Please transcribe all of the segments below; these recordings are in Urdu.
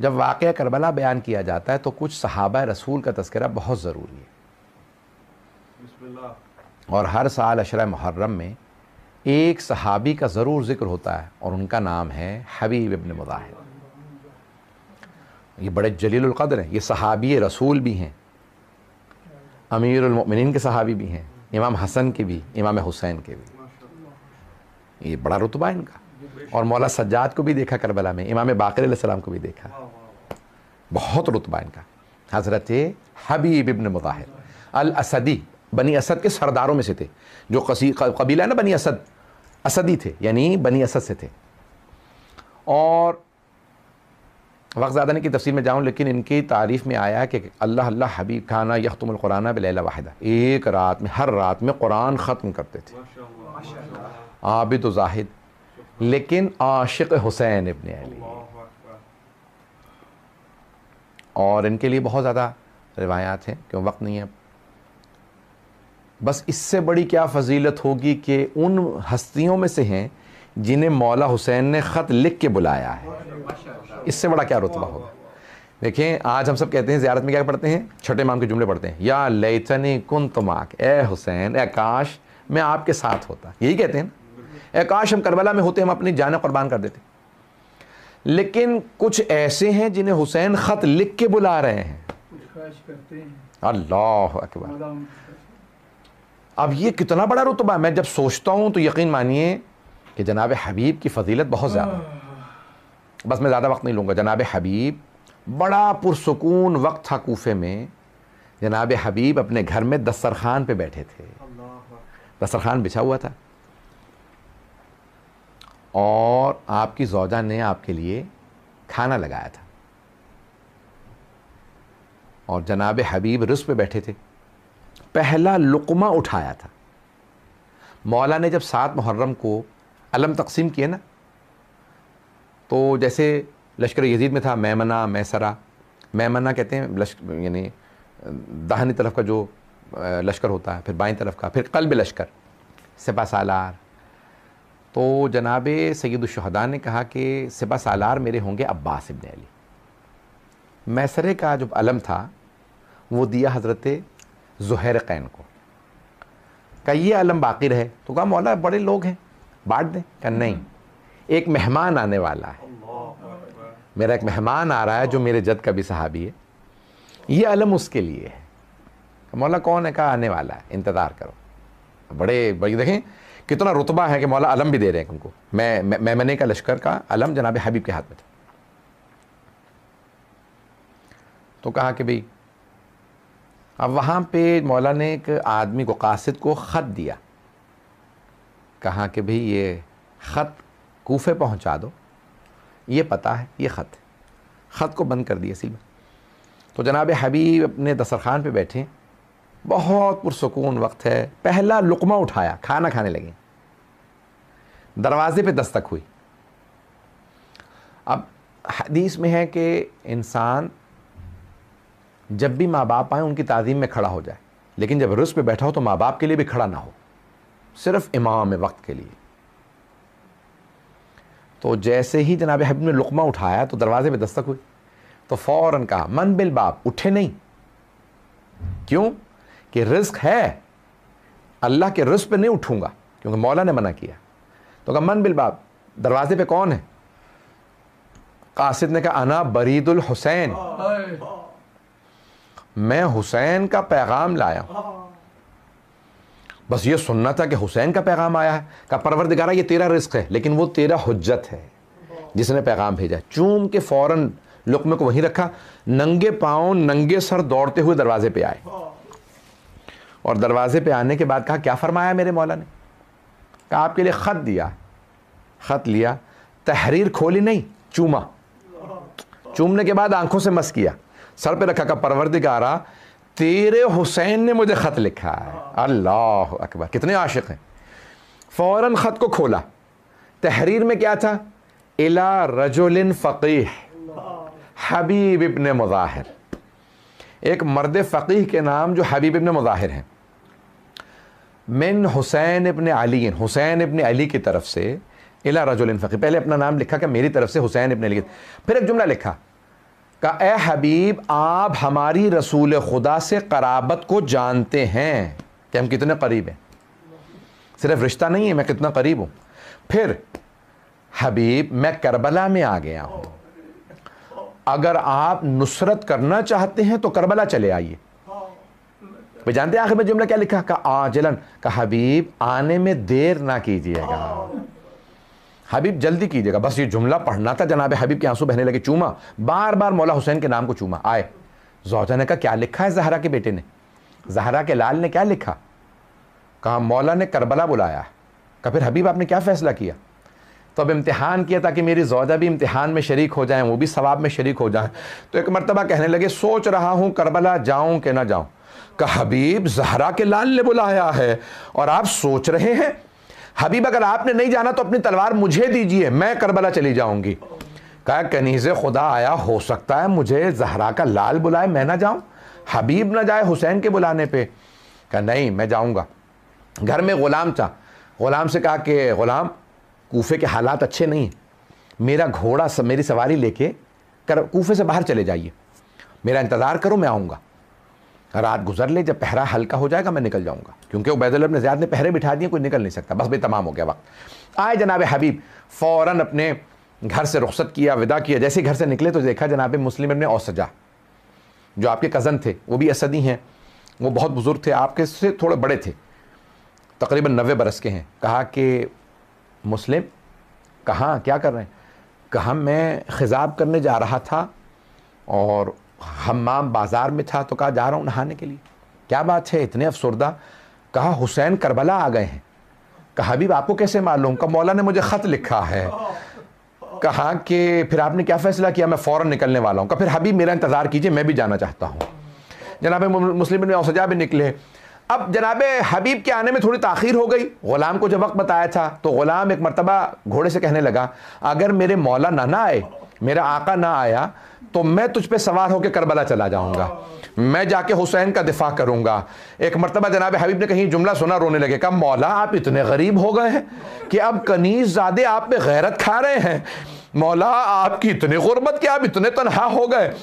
جب واقعہ کربلا بیان کیا جاتا ہے تو کچھ صحابہ رسول کا تذکرہ بہت ضروری ہے. بسم اللہ. اور ہر سال عشرہ محرم میں ایک صحابی کا ضرور ذکر ہوتا ہے اور ان کا نام ہے حبیب ابن مظاہر. یہ بڑے جلیل القدر ہیں. یہ صحابی رسول بھی ہیں, امیر المؤمنین کے صحابی بھی ہیں, امام حسن کے بھی, امام حسین کے بھی. یہ بڑا رتبہ ہے ان کا. اور مولا سجاد کو بھی دیکھا کربلا میں, امام باقر علیہ السلام کو بھی دیکھا. بہت رتبہ ان کا. حضرت حبیب ابن مظاہر الاسدی, بنی اسد کے سرداروں میں سے تھے. جو قبیلہ ہے نا بنی اسد, اسدی تھے, یعنی بنی اسد سے تھے. اور وقت زیادہ نہیں کہ تفصیل میں جاؤں, لیکن ان کی تعریف میں آیا کہ اللہ اللہ حبیب کھانا یختم القرآن بلیلہ واحدہ, ایک رات میں, ہر رات میں قرآن ختم کرتے تھے. عابد و زاہد, لیکن عاشق حسین ابن علی. اور ان کے لیے بہت زیادہ روایات ہیں, کیوں وقت نہیں ہے. بس اس سے بڑی کیا فضیلت ہوگی کہ ان ہستیوں میں سے ہیں جنہیں مولا حسین نے خط لکھ کے بلایا ہے. اس سے بڑا کیا رتبہ ہوگا. دیکھیں آج ہم سب کہتے ہیں زیارت میں کیا پڑھتے ہیں, چھٹے امام کے جملے پڑھتے ہیں, یا لیتنی کنت معک, اے حسین, اے کاش میں آپ کے ساتھ ہوتا. یہی کہتے ہیں, اے کاش ہم کربلا میں ہوتے, ہم اپنی جانیں قربان کر دیتے. لیکن کچھ ایسے ہیں جنہیں حسین خط لکھ کے بلا رہے ہیں. اللہ اکبر. اب یہ کتنا بڑا رتبہ ہے. میں جب سوچتا ہوں تو یقین مانیے کہ جناب حبیب کی فضیلت بہت زیادہ ہے. بس میں زیادہ وقت نہیں لوں گا. جناب حبیب, بڑا پرسکون وقت تھا کوفے میں. جناب حبیب اپنے گھر میں دسترخوان پہ بیٹھے تھے, دسترخوان بچھا ہوا تھا, اور آپ کی زوجہ نے آپ کے لیے کھانا لگایا تھا. اور جناب حبیب رزق پہ بیٹھے تھے. پہلا لقمہ اٹھایا تھا. مولا نے جب 7 محرم کو علم تقسیم کیے نا, تو جیسے لشکر یزید میں تھا میمنہ, میسرہ. میمنہ کہتے ہیں یعنی داہنی طرف کا جو لشکر ہوتا ہے, پھر بائیں طرف کا, پھر قلب لشکر, سپہ سالار. تو جناب سید الشہداء نے کہا کہ سپہ سالار میرے ہوں گے عباس ابن علی. میسرے کا جو علم تھا وہ دیا حضرت زہیرقین کو. کہا یہ علم باقی رہے. تو کہا مولا بڑے لوگ ہیں, بانٹ دیں. کہا نہیں, ایک مہمان آنے والا ہے, میرا ایک مہمان آ رہا ہے جو میرے جد کا بھی صحابی ہے, یہ علم اس کے لیے ہے. مولا کون ہے؟ کہا آنے والا ہے, انتظار کرو. بڑے دیکھیں کتنا رتبہ ہے کہ مولا علم بھی دے رہے ہیں ان کو. میمنے کا لشکر کا علم جناب حبیب کے ہاتھ میں تھا. تو کہا کہ بھئی, اب وہاں پہ مولا نے ایک آدمی کو, قاصد کو خط دیا. کہا کہ بھئی یہ خط کوفے پہنچا دو, یہ پتہ ہے, یہ خط ہے. خط کو بند کر دیا سیل میں. تو جناب حبیب اپنے دسترخوان پہ بیٹھے, بہت پرسکون وقت ہے. پہلا لقمہ اٹھایا, کھانا کھانے لگے. دروازے پہ دستک ہوئی. اب حدیث میں ہے کہ انسان جب بھی ماں باپ آئیں ان کی تعظیم میں کھڑا ہو جائے, لیکن جب رزق پہ بیٹھا ہو تو ماں باپ کے لیے بھی کھڑا نہ ہو, صرف امام وقت کے لیے. تو جیسے ہی جناب حبیب نے لقمہ اٹھایا تو دروازے پہ دستک ہوئی. تو فوراً کہا من بالباب, اٹھے نہیں. کیوں؟ کہ رزق ہے, اللہ کے رزق پہ نہیں اٹھوں گا کیونکہ مولا نے منع کیا. تو کہا من بالباب, دروازے پہ کون ہے؟ قاصد نے کہا انا برید الحسین, میں حسین کا پیغام لایا ہوں. بس یہ سننا تھا کہ حسین کا پیغام آیا ہے. کہا پروردگارہ یہ تیرا رزق ہے, لیکن وہ تیرا حجت ہے جس نے پیغام بھیجا. چوم کے فوراً لقمے کو وہیں رکھا, ننگے پاؤں ننگے سر دوڑتے ہوئے دروازے پہ آئے. اور دروازے پہ آنے کے بعد کہا کیا فرمایا میرے مولا نے؟ کہا آپ کے لیے خط دیا. خط لیا, تحریر کھولی نہیں, چوما. چومنے کے بعد آنکھوں سے مس کیا, سر پہ رکھا. کہا پروردگارہ تیرے حسین نے مجھے خط لکھا ہے. اللہ اکبر, کتنے عاشق ہیں. فوراً خط کو کھولا. تحریر میں کیا تھا؟ الی رجل فقیہ حبیب ابن مظاہر, ایک مرد فقیہ کے نام جو حبیب ابن مظاہر ہیں. من حسین ابن علی, حسین ابن علی کی طرف سے. الی رجل فقیہ, پہلے اپنا نام لکھا کہ میری طرف سے حسین ابن علی. پھر ایک جملہ لکھا کہ اے حبیب آپ ہماری رسول خدا سے قرابت کو جانتے ہیں کہ ہم کتنے قریب ہیں، صرف رشتہ نہیں ہے، میں کتنا قریب ہوں. پھر حبیب میں کربلا میں آ گیا ہوں، اگر آپ نصرت کرنا چاہتے ہیں تو کربلا چلے آئیے. وہ جانتے ہیں آخر میں جملہ کیا لکھا؟ کہ آجلن، کہ حبیب آنے میں دیر نہ کیجئے گا، حبیب جلدی کیجئے گا. بس یہ جملہ پڑھنا تھا، جناب حبیب کے آنسو بہنے لگے. چوما، بار بار مولا حسین کے نام کو چوما. آئے زوجہ نے کہا کیا لکھا ہے زہرا کے بیٹے نے، زہرا کے لال نے کیا لکھا؟ کہا مولا نے کربلا بلایا. کہ پھر حبیب آپ نے کیا فیصلہ کیا؟ تو اب امتحان کیا تاکہ میری زوجہ بھی امتحان میں شریک ہو جائیں، وہ بھی ثواب میں شریک ہو جائیں. تو ایک مرتبہ کہنے لگے سوچ رہا ہوں کربلا جاؤں کہ نہ جاؤں. کہ حبیب زہرا کے لال نے بلایا ہے اور آپ سوچ رہے ہیں؟ حبیب اگر آپ نے نہیں جانا تو اپنی تلوار مجھے دیجئے، میں کربلا چلی جاؤں گی. کہا کنیز خدا آیا، ہو سکتا ہے مجھے زہرا کا لال بلائے میں نہ جاؤں، حبیب نہ جائے حسین کے بلانے پہ. کہا نہیں میں جاؤں گا. گھر میں غلام تھا، غلام سے کہا کہ غلام کوفے کے حالات اچھے نہیں ہیں، میرا گھوڑا میری سواری لے کے کوفے سے باہر چلے جائیے، میرا انتظار کرو میں آؤں گا. رات گزر لے، جب پہرا ہلکا ہو جائے گا میں نکل جاؤں گا، کیونکہ عبید اللہ بن زیاد نے پہرے بٹھا دیے، کوئی نکل نہیں سکتا. بس بھائی تمام ہو گیا وقت. آئے جناب حبیب فوراً اپنے گھر سے رخصت کیا، وداع کیا. جیسے ہی گھر سے نکلے تو دیکھا جناب مسلم ابن اوسجہ جو آپ کے کزن تھے، وہ بھی اسدی ہیں، وہ بہت بزرگ تھے، آپ کے سے تھوڑے بڑے تھے، تقریباً 90 برس کے ہیں. کہا کہ مسلم کہاں کیا کر رہے ہیں؟ کہا میں خضاب کرنے جا رہا تھا اور حمام بازار میں تھا، تو کہا جا رہا ہوں نہانے کے لیے. کیا بات ہے اتنے افسردہ؟ کہا حسین کربلا آ گئے ہیں. کہا حبیب آپ کو کیسے معلوم؟ کہا مولا نے مجھے خط لکھا ہے. کہا کہ پھر آپ نے کیا فیصلہ کیا؟ میں فوراً نکلنے والا ہوں. کہا پھر حبیب میرا انتظار کیجئے، میں بھی جانا چاہتا ہوں. جناب مسلم بن اوسجہ بھی نکلے. اب جناب حبیب کے آنے میں تھوڑی تاخیر ہو گئی. غلام کو جب وقت بتایا تھا تو غلام ایک مرتبہ گھوڑے سے کہنے لگا اگر میرے مولا نہ آئے، میرا آقا نہ آیا تو میں تجھ پہ سوار ہو کے کربلا چلا جاؤں گا، میں جا کے حسین کا دفاع کروں گا. ایک مرتبہ جناب حبیب نے کہیں جملہ سنا، رونے لگے. کہا مولا آپ اتنے غریب ہو گئے ہیں کہ اب کنیز زادے آپ پہ غیرت کھا رہے ہیں، مولا آپ کی اتنی غربت کہ آپ اتنے تنہا ہو گئے.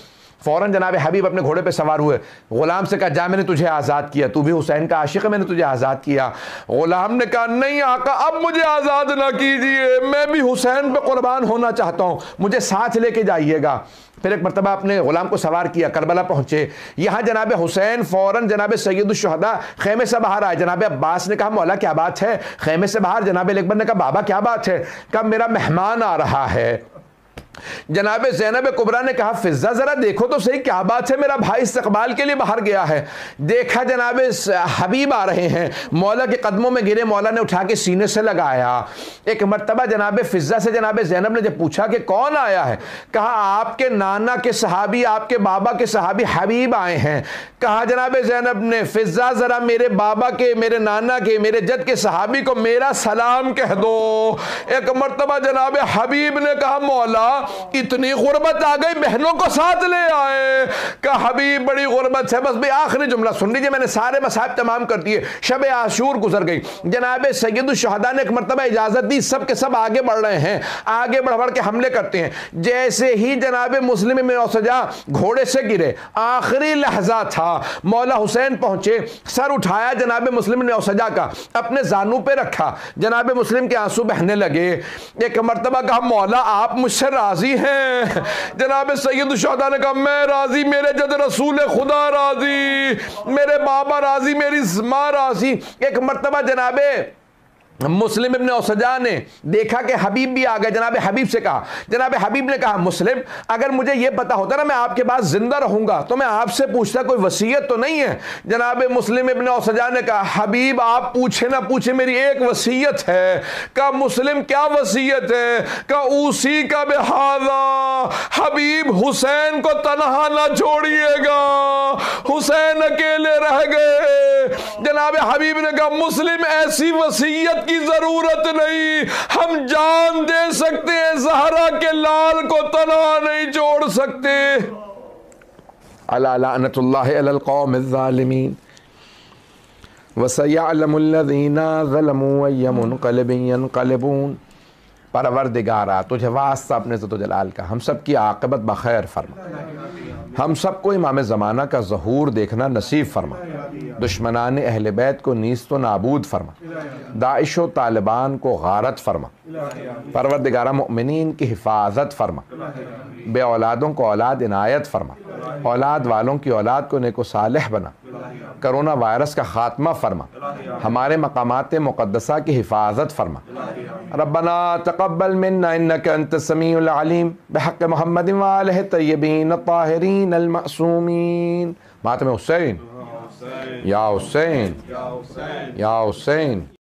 فوراً جناب حبیب اپنے گھوڑے پہ سوار ہوئے. غلام سے کہا جا میں نے تجھے آزاد کیا، تو بھی حسین کا عاشق ہے، میں نے تجھے آزاد کیا. غلام نے کہا نہیں آقا اب مجھے آزاد نہ کیجئے، میں بھی حسین پہ قربان ہونا چاہتا ہوں، مجھے ساتھ لے کے جائیے گا. پھر ایک مرتبہ اپنے غلام کو سوار کیا، کربلا پہنچے. یہاں جناب حسین فوراً جناب سید الشہداء خیمے سے باہر آئے. جناب عباس نے کہا مولا کیا بات ہے؟ خیمے سے باہر. جناب اکبر نے کہا بابا کیا بات ہے؟ کہا میرا مہمان آ رہا ہے. جناب زینب کبریٰ نے کہا فضہ ذرا دیکھو تو صحیح کیا بات ہے، میرا بھائی استقبال کے لیے باہر گیا ہے. دیکھا جناب حبیب آ رہے ہیں، مولا کے قدموں میں گرے، مولا نے اٹھا کے سینے سے لگایا. ایک مرتبہ جناب فضہ سے جناب زینب نے جب پوچھا کہ کون آیا ہے، کہا آپ کے نانا کے صحابی، آپ کے بابا کے صحابی حبیب آئے ہیں. کہا جناب زینب نے فضہ ذرا میرے بابا کے، میرے نانا کے، میرے جد کے صحابی کو میرا سلام کہہ دو. ایک مرتبہ جناب حبیب نے کہا مولا اتنی غربت آ گئی، بہنوں کو ساتھ لے آئے. کہا حبیب بڑی غربت ہے. بس بھی آخری جملہ سن لیجئے، میں نے سارے مصائب تمام کر دیے. شب عاشور گزر گئی. جناب سید الشہداء نے ایک مرتبہ اجازت دی، سب کے سب آگے بڑھ رہے ہیں، آگے بڑھ بڑھ کے حملے کرتے ہیں. جیسے ہی جناب مسلم بن اوسجہ گھوڑے سے گرے، آخری لحظہ تھا، مولا حسین پہنچے، سر اٹھایا جناب مسلم بن اوسجہ کا، اپنے زانو پہ رکھا. جناب مسلم کے آنسو بہنے لگے. ایک مرتبہ کہا مولا آپ مجھ سے راضی ہیں؟ جناب سید الشہداء نے کہا میں راضی، میرے جد رسول خدا راضی، میرے بابا راضی، میری ماں راضی. ایک مرتبہ جناب مسلم ابن اوسجہ نے دیکھا کہ حبیب بھی آ گئے. جناب حبیب سے کہا، جناب حبیب نے کہا مسلم اگر مجھے یہ پتا ہوتا نا میں آپ کے پاس زندہ رہوں گا تو میں آپ سے پوچھتا کوئی وصیت تو نہیں ہے. جناب مسلم ابن اوسجہ نے کہا حبیب آپ پوچھے نہ پوچھے میری ایک وصیت ہے. کہا مسلم کیا وصیت ہے؟ کہا اوصی کا بہذا، حبیب حسین کو تنہا نہ چھوڑیے گا، حسین اکیلے رہ گئے. جناب حبیب نے کہا مسلم ایسی وصیت کی ضرورت نہیں، ہم جان دے سکتے ہیں، زہرا کے لال کو تنہا نہیں چھوڑ سکتے. الا لعنت اللہ علی القوم الظالمین وسیعلم الذین ظلموا ای منقلب ینقلبون. پروردگارا تجھے واسطہ اپنے عزت و جلال کا ہم سب کی عاقبت بخیر فرما، ہم سب کو امام زمانہ کا ظہور دیکھنا نصیب فرما، دشمنان اہل بیت کو نیست و نابود فرما، داعش و طالبان کو غارت فرما، پروردگارہ مؤمنین کی حفاظت فرما، بے اولادوں کو اولاد عنایت فرما، اولاد والوں کی اولاد کو نیک و صالح بنا، کرونا وائرس کا خاتمہ فرما، ہمارے مقامات مقدسہ کی حفاظت فرما۔ ربنا تقبل منا انك انت السمیع العلیم بحق محمد وآلہ الطیبین الطاہرین المعصومین۔ ماتم حسین یا حسین یا حسین۔